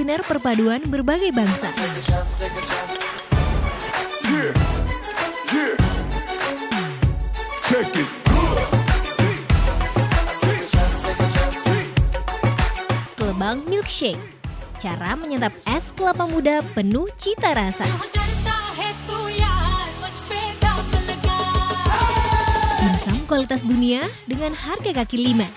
kuliner perpaduan berbagai bangsa. Kelebang milkshake, cara menyantap es kelapa muda penuh cita rasa. Dimsum kualitas dunia dengan harga kaki lima.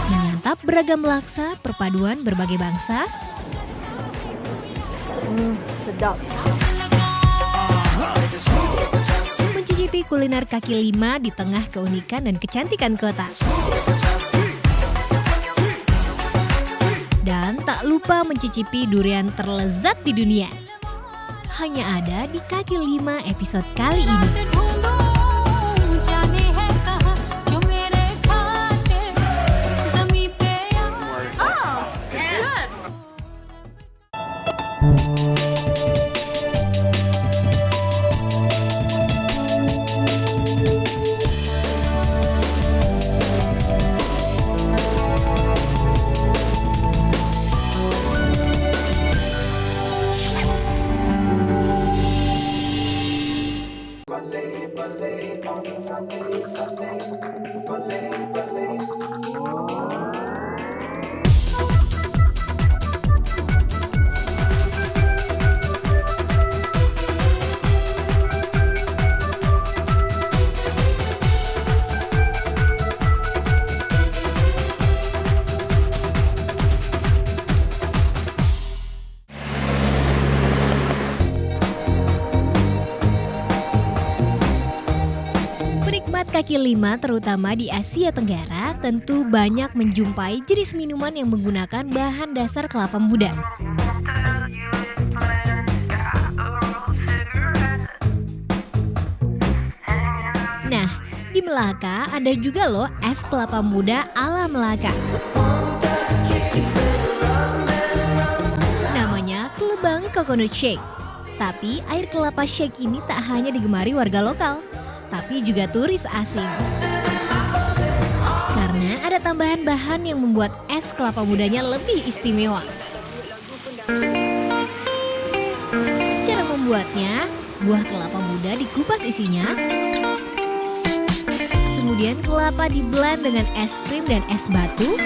Menyantap beragam laksa perpaduan berbagai bangsa. Sedap. Mencicipi kuliner kaki lima di tengah keunikan dan kecantikan kota. Dan tak lupa mencicipi durian terlezat di dunia. Hanya ada di kaki lima episode kali ini. Penikmat kaki lima terutama di Asia Tenggara tentu banyak menjumpai jenis minuman yang menggunakan bahan dasar kelapa muda. Nah, di Melaka ada juga loh es kelapa muda ala Melaka. Namanya Kelebang Coconut Shake. Tapi air kelapa shake ini tak hanya digemari warga lokal, tapi juga turis asing. Karena ada tambahan bahan yang membuat es kelapa mudanya lebih istimewa. Cara membuatnya, buah kelapa muda dikupas isinya. Kemudian kelapa di-blend dengan es krim dan es batu.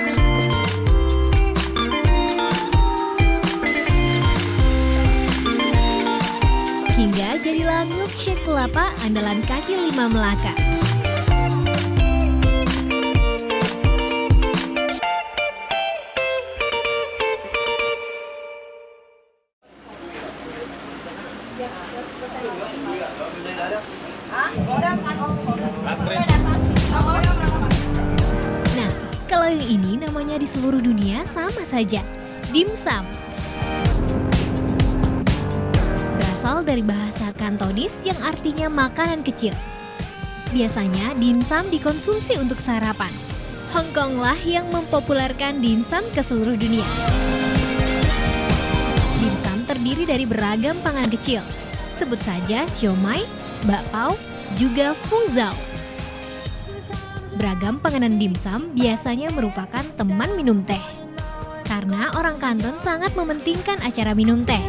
Hingga jadilah milkshake kelapa andalan kaki lima Melaka. Nah, kalau yang ini namanya di seluruh dunia sama saja, dimsum. Berasal dari bahasa Kantonis yang artinya makanan kecil. Biasanya dimsum dikonsumsi untuk sarapan. Hong Kong lah yang mempopulerkan dimsum ke seluruh dunia. Dimsum terdiri dari beragam panganan kecil. Sebut saja siomay, bakpao, juga fuzhou. Beragam panganan dimsum biasanya merupakan teman minum teh. Karena orang Kanton sangat mementingkan acara minum teh.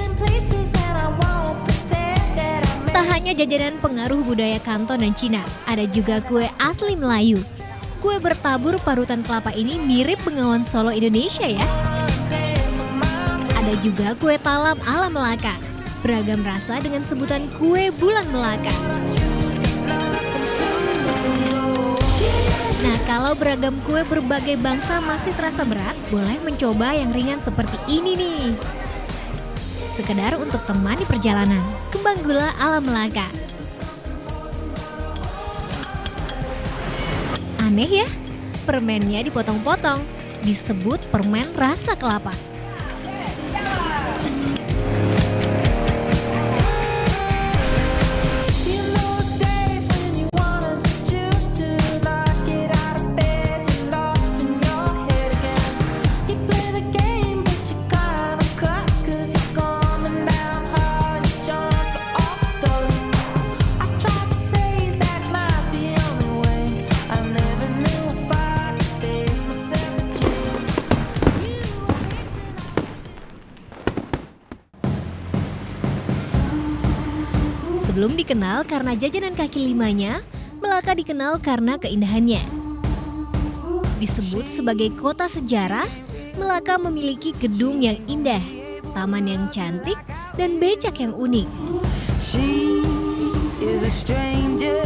Tak hanya jajanan pengaruh budaya Kanton dan Cina, ada juga kue asli Melayu. Kue bertabur parutan kelapa ini mirip Bengawan Solo Indonesia ya. Ada juga kue talam ala Melaka, beragam rasa dengan sebutan kue bulan Melaka. Nah, kalau beragam kue berbagai bangsa masih terasa berat, boleh mencoba yang ringan seperti ini nih. Sekedar untuk temani perjalanan, kembang gula ala Melaka. Aneh ya, permennya dipotong-potong, disebut permen rasa kelapa. Bandung dikenal karena jajanan kaki limanya, Melaka dikenal karena keindahannya. Disebut sebagai kota sejarah, Melaka memiliki gedung yang indah, taman yang cantik, dan becak yang unik. She is a stranger.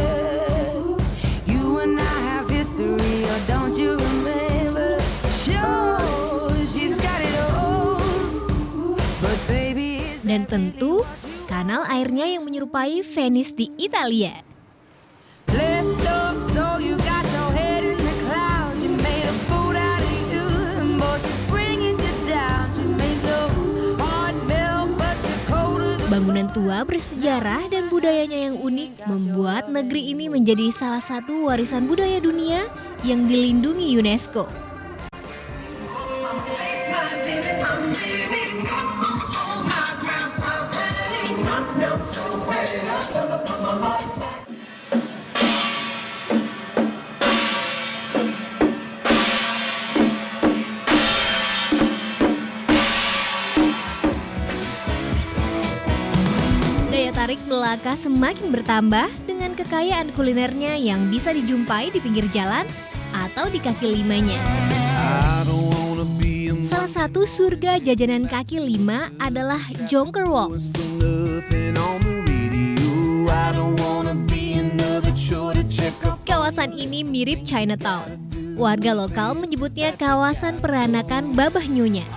You and I have history, or don't you remember? Sure, she's got it all. But baby, Dan tentu, kanal airnya yang menyerupai Venice di Italia. let's look, so you got your head in the clouds. You made a fool out of you, and boy, she's bringing you down. She made your heart melt, but you're colder than Bangunan tua bersejarah dan budayanya yang unik membuat negeri ini menjadi salah satu warisan budaya dunia yang dilindungi UNESCO. Daya tarik Melaka semakin bertambah dengan kekayaan kulinernya yang bisa dijumpai di pinggir jalan atau di kaki limanya. Salah satu surga jajanan kaki lima adalah Jonker Walk. Kawasan ini mirip Chinatown. Warga lokal menyebutnya kawasan peranakan Babah Nyonya.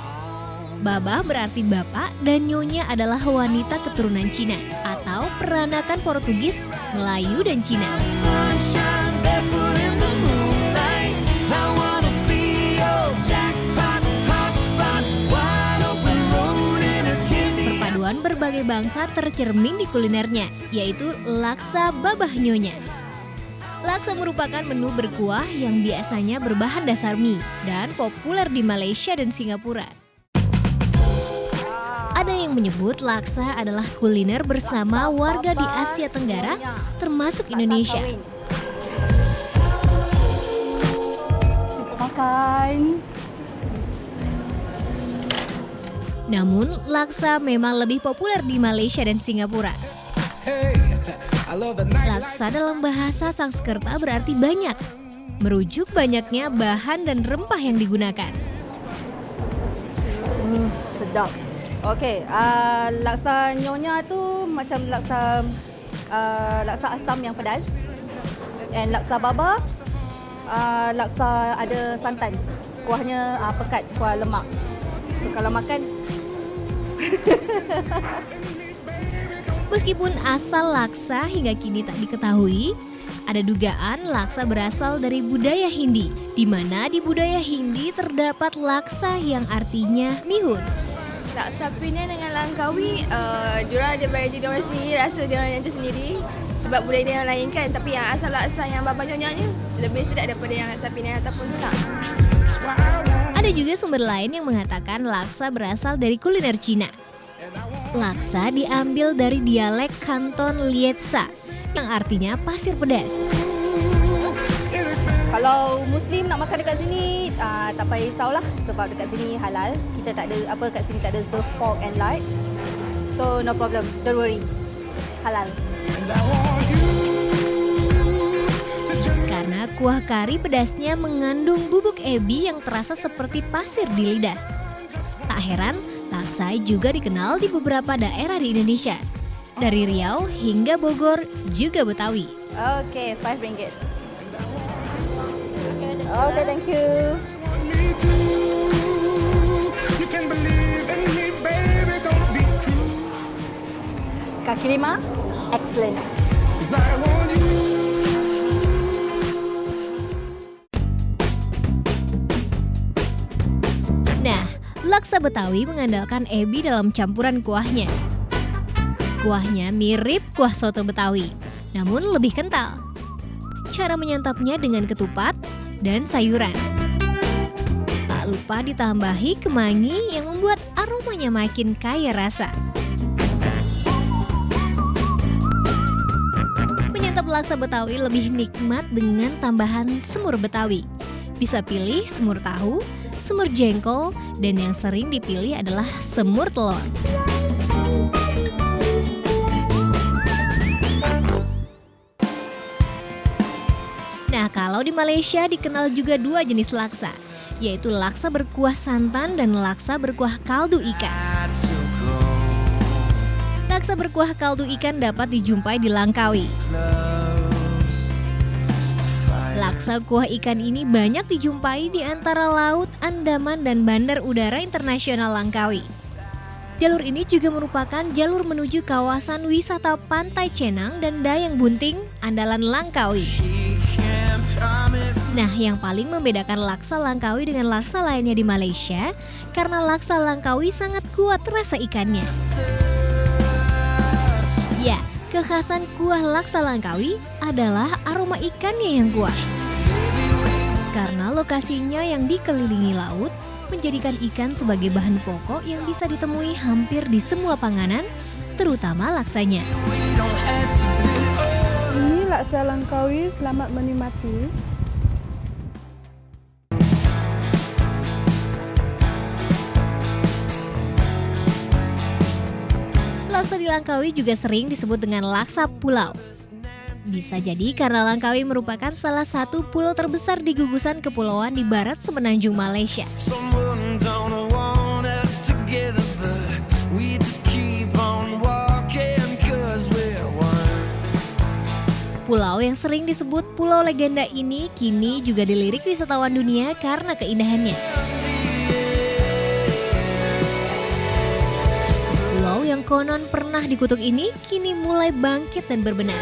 Babah berarti bapak dan Nyonya adalah wanita keturunan Cina atau peranakan Portugis, Melayu, dan Cina. Perpaduan berbagai bangsa tercermin di kulinernya, yaitu laksa Babah Nyonya. Laksa merupakan menu berkuah yang biasanya berbahan dasar mie dan populer di Malaysia dan Singapura. Ada yang menyebut laksa adalah kuliner bersama warga di Asia Tenggara, termasuk Indonesia. Makan. Namun, laksa memang lebih populer di Malaysia dan Singapura. Laksa dalam bahasa Sanskerta berarti banyak, merujuk banyaknya bahan dan rempah yang digunakan. Sedap. Okey, laksa nyonya tu macam laksa asam yang pedas. And laksa baba, laksa ada santan. Kuahnya pekat, kuah lemak. So kalau makan Meskipun asal laksa hingga kini tak diketahui, ada dugaan laksa berasal dari budaya Hindi, di mana di budaya Hindi terdapat laksa yang artinya mihun. Laksa Penang dengan Langkawi, diorang ada variety diorang sendiri, rasa diorang yang tersendiri sebab budaya dia yang lain kan. Tapi yang asal laksa yang Babah Nyonya ni lebih sedap daripada yang laksa Penang ataupun Tulang. Ada juga sumber lain yang mengatakan laksa berasal dari kuliner Cina. Laksa diambil dari dialek Kanton Lietsa yang artinya pasir pedas. kalau Muslim nak makan dekat sini tak payah risaulah sebab dekat sini halal. Kita tak ada kat sini tak ada serve pork and lard. So no problem, don't worry. Halal. Karena kuah kari pedasnya mengandung bubuk ebi yang terasa seperti pasir di lidah. Tak heran, laksa juga dikenal di beberapa daerah di Indonesia. Dari Riau hingga Bogor, juga Betawi. Okay, RM5. Okay, thank you. Kaki lima, excellent. Nah, laksa Betawi mengandalkan ebi dalam campuran kuahnya. Kuahnya mirip kuah soto Betawi, namun lebih kental. Cara menyantapnya dengan ketupat dan sayuran. Tak lupa ditambahi kemangi yang membuat aromanya makin kaya rasa. Menyantap laksa Betawi lebih nikmat dengan tambahan semur Betawi. Bisa pilih semur tahu, semur jengkol, dan yang sering dipilih adalah semur telur. Nah, kalau di Malaysia dikenal juga 2 jenis laksa, yaitu laksa berkuah santan dan laksa berkuah kaldu ikan. Laksa berkuah kaldu ikan dapat dijumpai di Langkawi. Laksa kuah ikan ini banyak dijumpai di antara Laut Andaman dan Bandar Udara Internasional Langkawi. Jalur ini juga merupakan jalur menuju kawasan wisata Pantai Cenang dan Dayang Bunting, andalan Langkawi. Nah, yang paling membedakan laksa Langkawi dengan laksa lainnya di Malaysia, karena laksa Langkawi sangat kuat rasa ikannya. Ya, kekhasan kuah laksa Langkawi adalah aroma ikannya yang kuat. Karena lokasinya yang dikelilingi laut, menjadikan ikan sebagai bahan pokok yang bisa ditemui hampir di semua panganan, terutama laksanya. Ini laksa Langkawi, selamat menikmati. Laksa di Langkawi juga sering disebut dengan laksa pulau. Bisa jadi karena Langkawi merupakan salah satu pulau terbesar di gugusan kepulauan di barat semenanjung Malaysia. Pulau yang sering disebut pulau legenda ini kini juga dilirik wisatawan dunia karena keindahannya. Pulau yang konon pernah dikutuk ini kini mulai bangkit dan berbenah.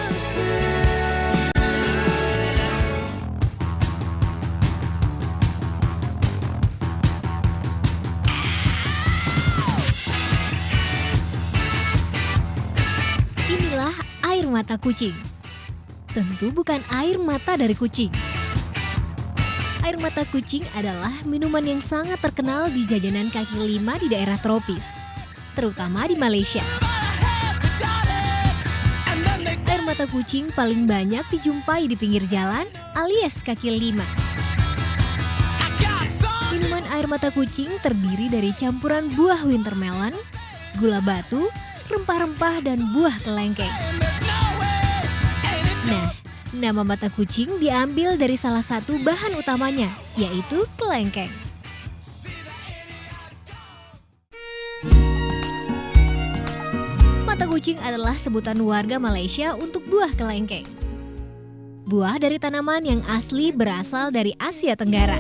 Inilah air mata kucing. Tentu bukan air mata dari kucing. Air mata kucing adalah minuman yang sangat terkenal di jajanan kaki lima di daerah tropis, terutama di Malaysia. Air mata kucing paling banyak dijumpai di pinggir jalan alias kaki lima. Minuman air mata kucing terdiri dari campuran buah wintermelon, gula batu, rempah-rempah, dan buah kelengkeng. Nah, nama mata kucing diambil dari salah satu bahan utamanya, yaitu kelengkeng. Mata kucing adalah sebutan warga Malaysia untuk buah kelengkeng. Buah dari tanaman yang asli berasal dari Asia Tenggara.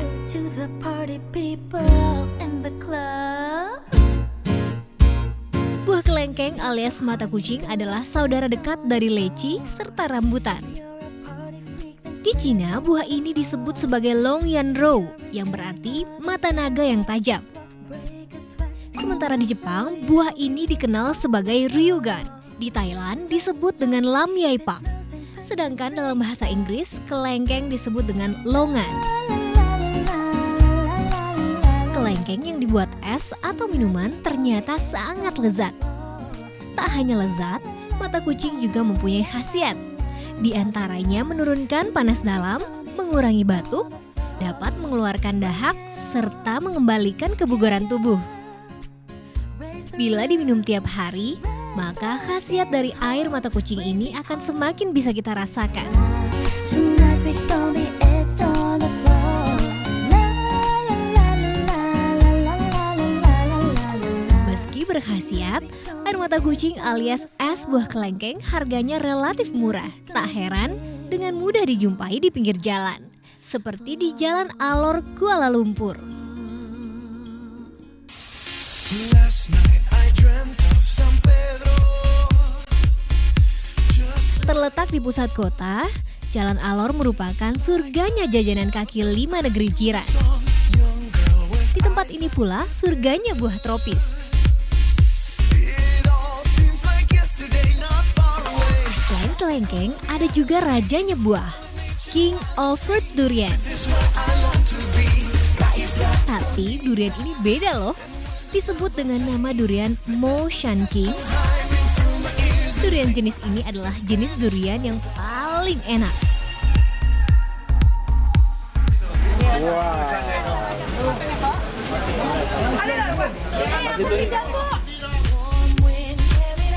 Buah kelengkeng alias mata kucing adalah saudara dekat dari leci serta rambutan. Di Cina, buah ini disebut sebagai Long Yan Rou, yang berarti mata naga yang tajam. Sementara di Jepang, buah ini dikenal sebagai Ryugan. Di Thailand disebut dengan Lam Yai Pak. Sedangkan dalam bahasa Inggris, kelengkeng disebut dengan longan. Kelengkeng yang dibuat es atau minuman ternyata sangat lezat. Tak hanya lezat, mata kucing juga mempunyai khasiat. Di antaranya menurunkan panas dalam, mengurangi batuk, dapat mengeluarkan dahak, serta mengembalikan kebugaran tubuh. Bila diminum tiap hari, maka khasiat dari air mata kucing ini akan semakin bisa kita rasakan. Meski berkhasiat, air mata kucing alias es buah kelengkeng harganya relatif murah. Tak heran dengan mudah dijumpai di pinggir jalan, seperti di Jalan Alor, Kuala Lumpur. Terletak di pusat kota, Jalan Alor merupakan surganya jajanan kaki lima negeri jiran. Di tempat ini pula surganya buah tropis. Selain kelengkeng, ada juga rajanya buah, King of Fruit Durian. Tapi durian ini beda loh, disebut dengan nama durian Mo Shan King. Durian jenis ini adalah jenis durian yang paling enak.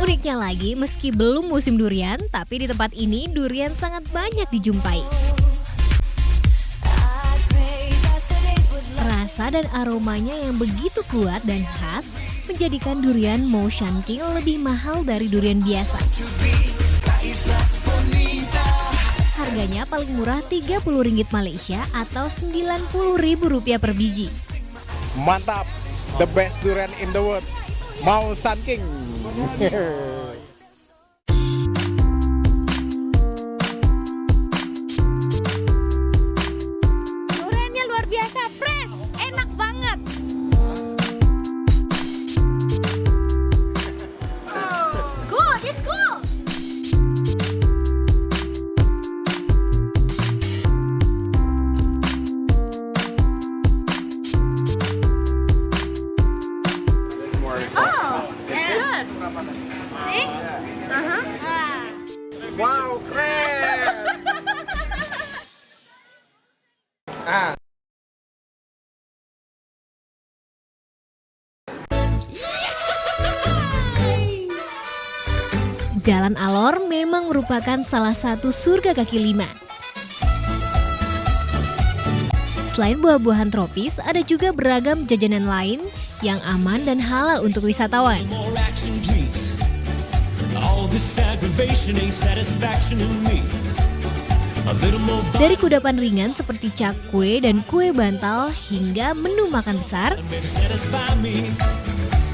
Uniknya lagi, meski belum musim durian, tapi di tempat ini durian sangat banyak dijumpai. Rasa dan aromanya yang begitu kuat dan khas menjadikan durian Mo Shanking lebih mahal dari durian biasa. Harganya paling murah Rp30 Malaysia atau Rp90.000 per biji. Mantap, the best durian in the world, Mo Shanking. Duriannya luar biasa, fresh, enak banget. Good, it's good. See? Wow, keren. Jalan Alor memang merupakan salah satu surga kaki lima. Selain buah-buahan tropis, ada juga beragam jajanan lain yang aman dan halal untuk wisatawan. More action, please. All this aggravation ain't satisfaction in me. A little more Dari kudapan ringan seperti cakwe dan kue bantal hingga menu makan besar, baby, satisfy me.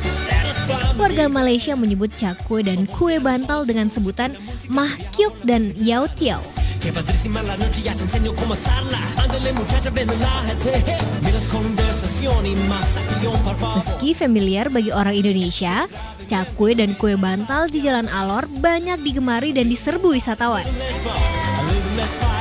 Satisfy me. warga Malaysia menyebut cakwe dan kue bantal dengan sebutan mah kyuk dan yao tiao. Que padrísima la noche, ya te enseño cómo hacerla. Ándale muchacha, ven relájate. Miras conversación y más acción, por favor. Meski familiar bagi orang Indonesia, cakwe dan kue bantal di Jalan Alor banyak digemari dan diserbu wisatawan. Let's ball, a little less fire.